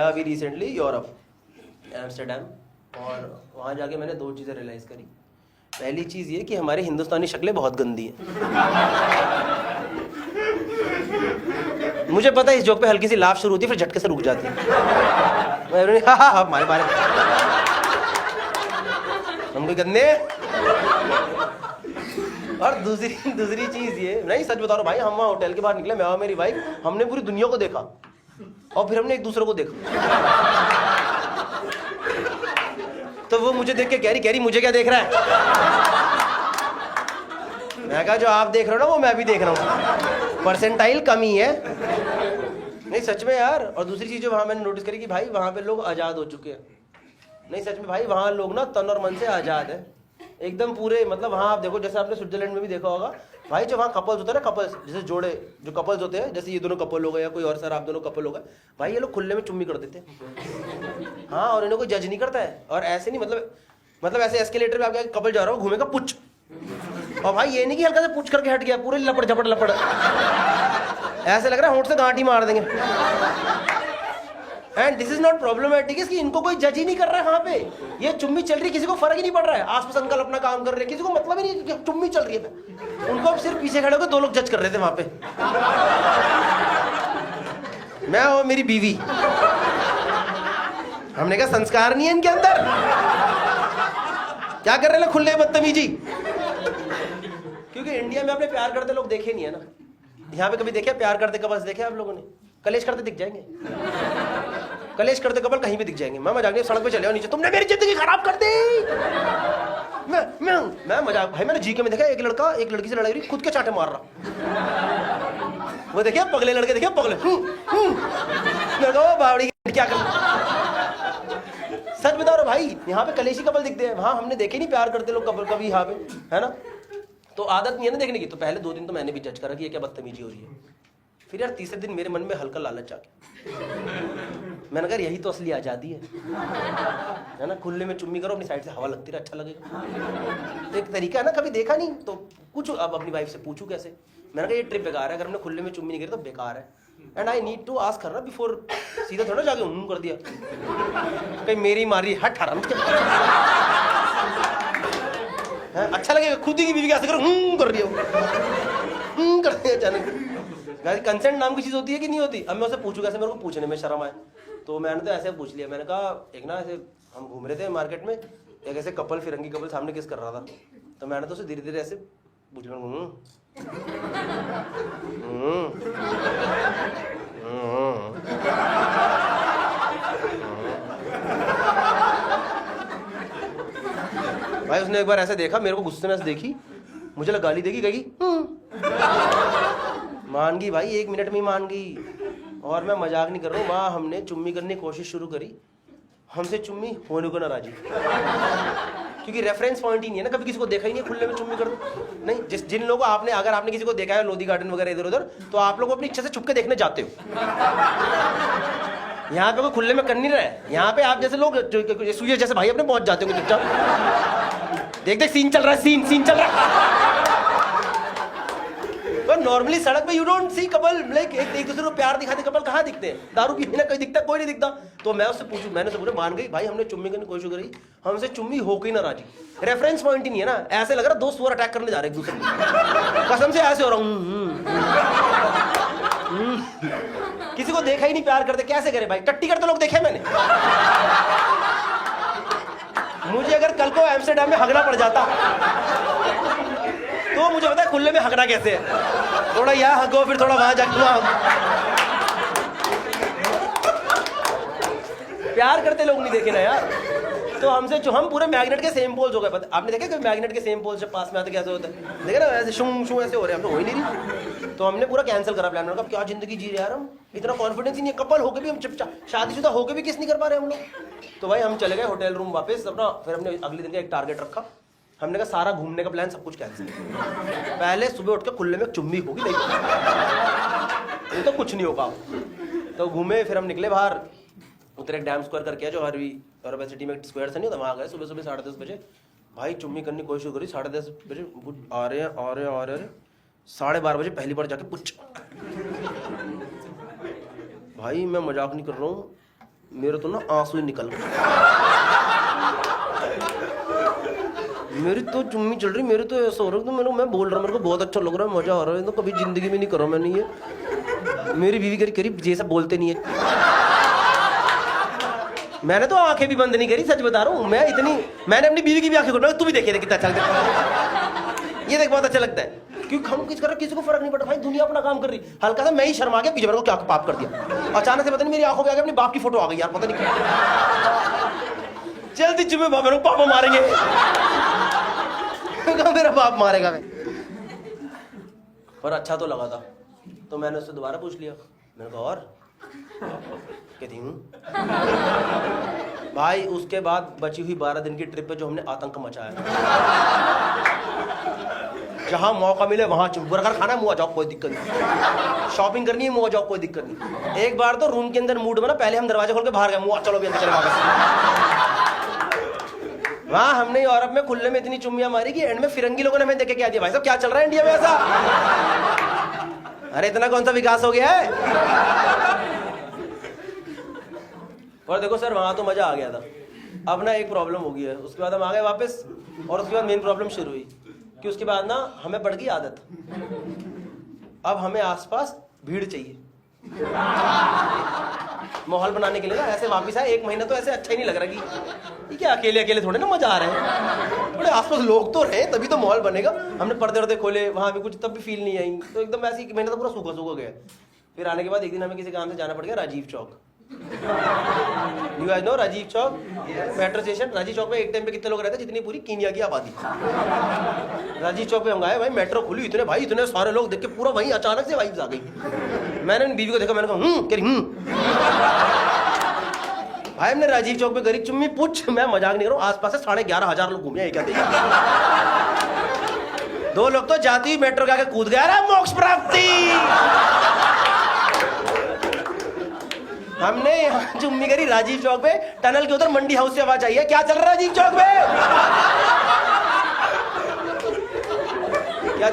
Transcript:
गया अभी recently Europe, Amsterdam, और वहाँ जाके मैंने 2 चीज़ें रियलाइज़ करी। पहली चीज़ ये कि हमारी हिंदुस्तानी शक्लें बहुत गंदी हैं। मुझे पता है इस जोक पे हल्की सी लाफ शुरू होती है, फिर झटके से रुक जाती है। हमारे बारे हम कोई गंदे। और दूसरी चीज़ ये, नहीं सच बता रहा भाई, हम वहाँ होटल के बाहर निकले, मैं और मेरी वाइफ, हमने पूरी दुनिया को देखा और फिर हमने एक दूसरे को देखा। तो वो मुझे देख के कह रही मुझे क्या देख रहा है? मैं कहा जो आप देख रहे हो ना वो मैं भी देख रहा हूँ, परसेंटाइल कमी है। नहीं सच में यार। और दूसरी चीज़ जो वहाँ मैंने नोटिस करी कि भाई वहाँ पे लोग आज़ाद हो चुके हैं। नहीं सच में भाई, वहाँ लोग ना तन और मन से आज़ाद है एकदम पूरे। मतलब वहाँ आप देखो, जैसे आपने स्विट्जरलैंड में भी देखा होगा भाई, जो वहाँ कपल्स होते हैं ना, कपल्स जैसे जोड़े जो कपल्स होते हैं, जैसे ये दोनों कपल हो गए या कोई और सर आप दोनों कपल हो गए भाई, ये लोग खुले में चुम्मी कर देते हैं। हाँ, और इन्हें कोई जज नहीं करता है। और ऐसे नहीं, मतलब ऐसे एस्केलेटर पे आपके कपल जा रहा हो, घूमेगा पुच, और भाई ये नहीं कि हल्का से पुच करके हट गया, पूरे लपड़ झपड़ लपड़, ऐसे लग रहा है होंठ से गांठ ही मार देंगे। And this is not problematic, कि इनको कोई जज ही नहीं कर रहा है वहाँ पे। ये चुम्मी चल रही है, किसी को फर्क ही नहीं पड़ रहा है। आस पास अंकल अपना काम कर रहे हैं, किसी को मतलब ही नहीं कि चुम्मी चल रही है। उनको अब सिर्फ पीछे खड़े होकर 2 लोग जज कर रहे थे वहाँ पे, मैं और मेरी बीवी। हमने कहा संस्कार नहीं है इनके अंदर, क्या कर रहे हैं खुले बदतमीजी। क्योंकि इंडिया में आपने प्यार करते लोग देखे नहीं है ना। यहाँ पे कभी देखे प्यार करते कपल्स देखे आप लोगों ने? कलेश करते दिख जाएंगे, कलेश करते कपल कहीं भी दिख जाएंगे। मैं मजाक नहीं, सड़क पे चले आओ नीचे, तुमने मेरी जिंदगी खराब कर दी। मैं मजाक भाई, मैंने जीके में देखा एक लड़का एक लड़की से लड़ाई रही, खुद के चाटे मार रहा। वो देखिए पगले लड़के, देखिए पगले, बावड़ी क्या कर। सच बता रहा भाई, यहाँ पे कलेशी कपल दिखते हैं, वहाँ हमने देखे नहीं प्यार करते लोग कपल कभी यहाँ पे, है ना। तो आदत नहीं है ना देखने की। तो पहले 2 दिन तो मैंने भी जज करा कि ये क्या बदतमीजी हो रही है। फिर यार तीसरे दिन मेरे मन में हल्का लालच आ गया। मैंने कहा यही तो असली आज़ादी है ना, खुले में चुम्मी करो, अपनी साइड से हवा लगती रहे, अच्छा लगेगा। तो एक तरीका है ना, कभी देखा नहीं तो पूछो। अब अपनी वाइफ से पूछूं कैसे? मैंने कहा ये ट्रिप बेकार है, अगर हमने खुले में चुम्मी नहीं करी तो बेकार है। And I need to ask कर रहा बिफोर, सीधा थोड़ा जाके कर दिया कहीं मेरी मारी हट हराम। अच्छा लगेगा खुद ही की बीवी कैसे करो कर रही हो, करते हैं अचानक। कंसेंट नाम की चीज़ होती है कि नहीं होती? अब मैं उससे पूछूं कैसे, मेरे को पूछने में शर्म आए। तो मैंने तो ऐसे पूछ लिया, मैंने कहा एक ना ऐसे हम घूम रहे थे मार्केट में, एक ऐसे कपल फिरंगी कपल सामने किस कर रहा था। तो मैंने तो उसे धीरे धीरे ऐसे पूछ लिया, भाई उसने एक बार ऐसे देखा, मेरे को गुस्से में ऐसे देखी, मुझे लगा गाली देगी, कहेगी मान गई भाई, 1 मिनट में ही मान गई। और मैं मजाक नहीं कर रहा हूँ, वहाँ हमने चुम्मी करने की कोशिश शुरू करी, हमसे चुम्मी होने को ना राजी। क्योंकि रेफरेंस पॉइंट ही नहीं है ना, कभी किसी को देखा ही नहीं खुले में चुम्मी कर नहीं। जिन लोगों को आपने, अगर आपने किसी को देखा है लोधी गार्डन वगैरह इधर उधर, तो आप लोग अपनी इच्छा से छुप के देखने जाते हो। यहाँ पे कोई खुले में कर नहीं रहा है। यहाँ पे आप जैसे लोग सूर्य जैसे भाई अपने पहुंच जाते हो चुपचाप, देख सीन चल रहा है, सीन चल रहा है। नॉर्मली सड़क पे you don't see couple like एक दूसरे को प्यार दिखाते कपल कहाँ दिखते हैं? दारू पीने कोई दिखता, कोई नहीं दिखता। तो मैं उससे पूछूं, मैंने तो पूरे मान गई भाई, हमने चुम्मी करने की कोशिश करी, हमसे चुम्मी हो गई ना राजी। रेफरेंस पॉइंट ही नहीं है ना, ऐसे लग रहा है 2 सुअर अटैक करने जा रहे एक दूसरे को, कसम से ऐसे हो रहा हूँ। किसी को देखा ही नहीं प्यार करते, कैसे करे भाई? टट्टी करते लोग देखे मैंने। मुझे अगर कल को एम्स्टर्डम में हगना पड़ जाता तो मुझे पता है खुले में हगना कैसे है। थोड़ा यहाँ हगो, फिर थोड़ा वहां जाके वहां। प्यार करते लोग नहीं देखे ना यार। तो हमसे जो हम पूरे मैग्नेट के सेम पोल्स हो गए। पता आपने देखा कि मैग्नेट के सेम पोल्स जब पास में आते कैसे होता है? देखे ना ऐसे शूं शूं ऐसे हो रहे हैं, हम तो हो ही नहीं रही। तो हमने पूरा कैंसिल करा प्लान। मतलब क्या जिंदगी जी रहे यार हम, इतना कॉन्फिडेंस ही नहीं है। कपल होके भी हम चुपचाप, शादीशुदा होके भी किस नहीं कर पा रहे हम लोग। तो भाई हम चले गए होटल रूम वापस अपना। फिर हमने अगले दिन का एक टारगेट रखा, हमने कहा सारा घूमने का प्लान सब कुछ कैंसिल। पहले सुबह उठ के खुले में चुम्मी होगी, नहीं तो कुछ नहीं होगा। तो घूमे, फिर हम निकले बाहर, उतरे डैम स्क्वायर करके जो हरवी और सिटी में स्क्वायर से नहीं होता, वहाँ गए सुबह 10:30 बजे। भाई चुम्मी करने की कोशिश करी, 10:30 बजे आ रहे हैं 12:30 बजे पहली बार जाके पुछ। भाई मैं मजाक नहीं कर रहा हूँ, मेरे तो ना आंसू ही निकल गए। मेरी तो चुम्मी चल रही, मेरे तो ऐसा हो रहा है, तो मैं बोल रहा हूँ, मेरे को बहुत अच्छा लग रहा है, मजा आ रहा है, तो कभी जिंदगी में नहीं करा मैंने ये। मेरी बीवी करीब जैसा बोलते नहीं है। मैंने तो आंखें भी बंद नहीं करी, सच बता रहा हूँ मैं। मैंने अपनी बीवी की भी आंखें खोली, तू भी देखिए कितना अच्छा लगता है, ये देख बहुत अच्छा लगता है। क्योंकि हम किस कर किसी को फर्क नहीं पड़ता भाई, दुनिया अपना काम कर रही। हल्का सा मैं ही शर्मा गया, पीछे मेरे को क्या पाप कर दिया, अचानक से पता नहीं मेरी आंखों में आ गया, अपने बाप की फोटो आ गई यार, पता नहीं क्या। जल्दी चुपे मेरे को पापा मारेंगे। मेरा बाप मारेगा मैं। पर अच्छा तो लगा था, तो मैंने उससे दोबारा पूछ लिया, मैंने कहा और कहती हूँ। भाई उसके बाद बची हुई 12 दिन की ट्रिप पे जो हमने आतंक मचाया, जहां मौका मिले वहां बर्गर खाना है, मुंह आ जाओ कोई दिक्कत नहीं, शॉपिंग करनी है मुंह आ जाओ कोई दिक्कत नहीं। एक बार तो रूम के अंदर मूड बना, पहले हम दरवाजा खोल के बाहर गए, मुंह चलो भी अंदर चले वापस। वहां हमने यूरोप में खुले में इतनी चुम्मियां मारी कि एंड में फिरंगी लोगों ने हमें देखे क्या दिया, भाई साहब क्या चल रहा है इंडिया में ऐसा। अरे इतना कौन सा विकास हो गया है। और देखो सर वहां तो मजा आ गया था, अब ना एक प्रॉब्लम हो गई है। उसके बाद हम आ गए वापस, और उसके बाद मेन प्रॉब्लम शुरू हुई कि उसके बाद ना हमें बढ़ गई आदत, अब हमें आसपास भीड़ चाहिए माहौल बनाने के लिए ना। ऐसे वापस आए 1 महीना तो ऐसे अच्छा ही नहीं लग रहा कि ये क्या अकेले अकेले थोड़े ना मजा आ रहा है, थोड़े आसपास लोग तो रहे तभी तो माहौल बनेगा। हमने पर्दे वर्दे खोले, वहां भी कुछ तब भी फील नहीं आई, तो एकदम ऐसे 1 महीना तो पूरा सूखा सूखा गया। फिर आने के बाद एक दिन हमें किसी काम से जाना पड़ गया Rajiv Chowk. You guys know Rajiv Chowk metro station. Rajiv Chowk में एक टाइम पे कितने लोग रहते, जितनी पूरी कीनिया की आबादी। राजीव चौक पे हम गए, भाई मेट्रो खुली, इतने सारे लोग देख के पूरा वहीं अचानक से वाइब्स आ गई। मैंने बीवी को देखा, मैंने कहा भाई हमने राजीव चौक पे गरीब चुम्मी पूछ, मैं मजाक नहीं कर रहा हूँ, आसपास से 11,500 लोग घूमे, क्या देखा। 2 लोग तो जाती हुई मेट्रो के आगे कूद गया, मोक्ष प्राप्ति। हमने यहाँ चुम्मी करी राजीव चौक पे, टनल के उधर मंडी हाउस से आवाज आई है, क्या चल रहा है राजीव चौक पे। क्या